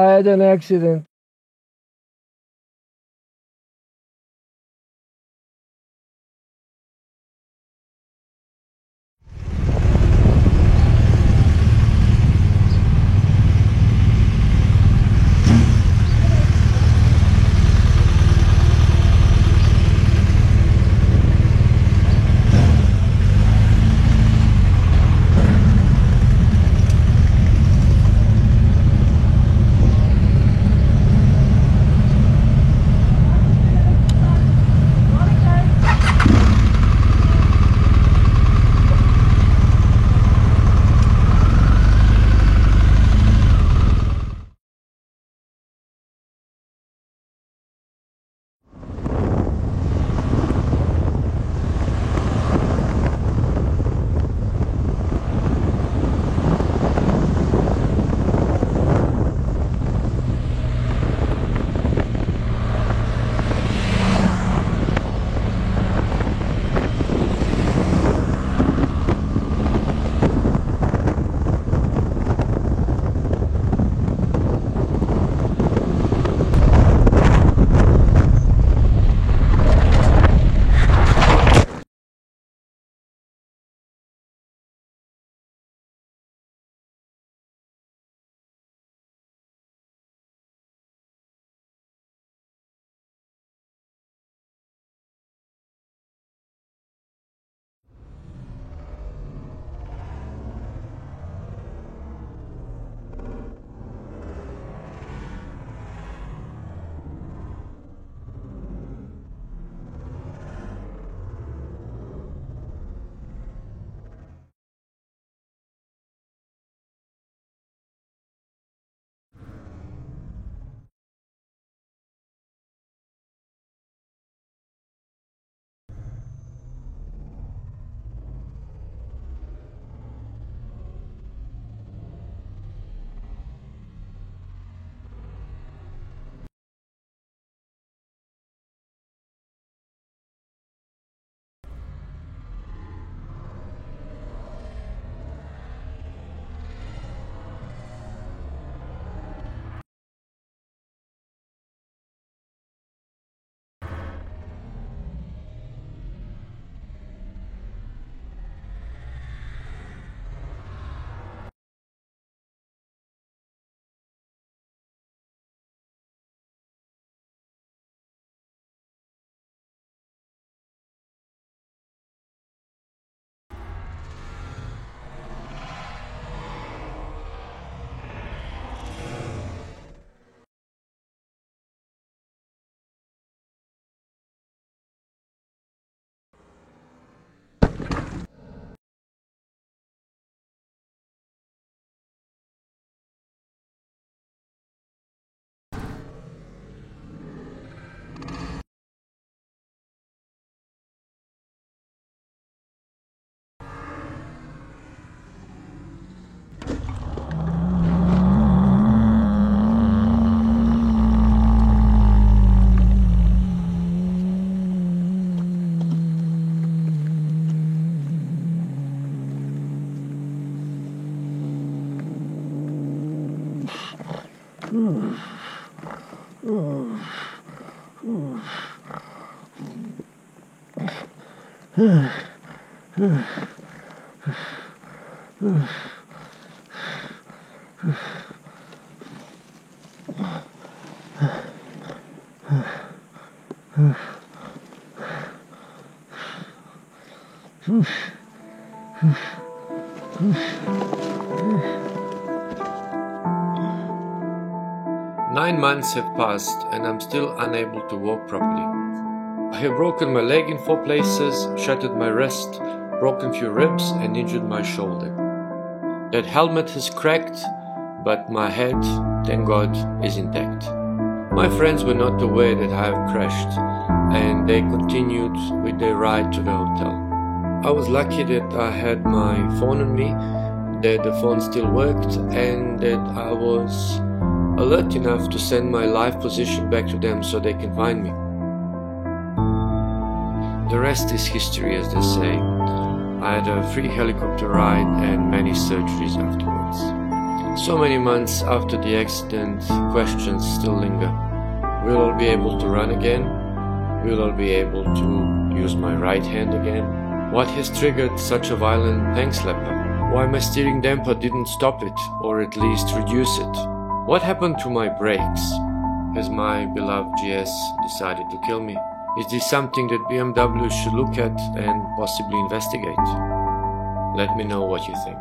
I had an accident. Nine months have passed and I'm still unable to walk properly. I have broken my leg in 4 places, shattered my wrist, broken few ribs and injured my shoulder. That helmet has cracked, but my head, thank God, is intact. My friends were not aware that I have crashed and they continued with their ride to the hotel. I was lucky that I had my phone on me, that the phone still worked and that I was alert enough to send my live position back to them so they can find me. The rest is history, as they say. I had a free helicopter ride and many surgeries afterwards. So many months after the accident, questions still linger. Will I be able to run again? Will I be able to use my right hand again? What has triggered such a violent tank slapper? Why my steering damper didn't stop it, or at least reduce it? What happened to my brakes? Has my beloved GS decided to kill me? Is this something that BMW should look at and possibly investigate? Let me know what you think.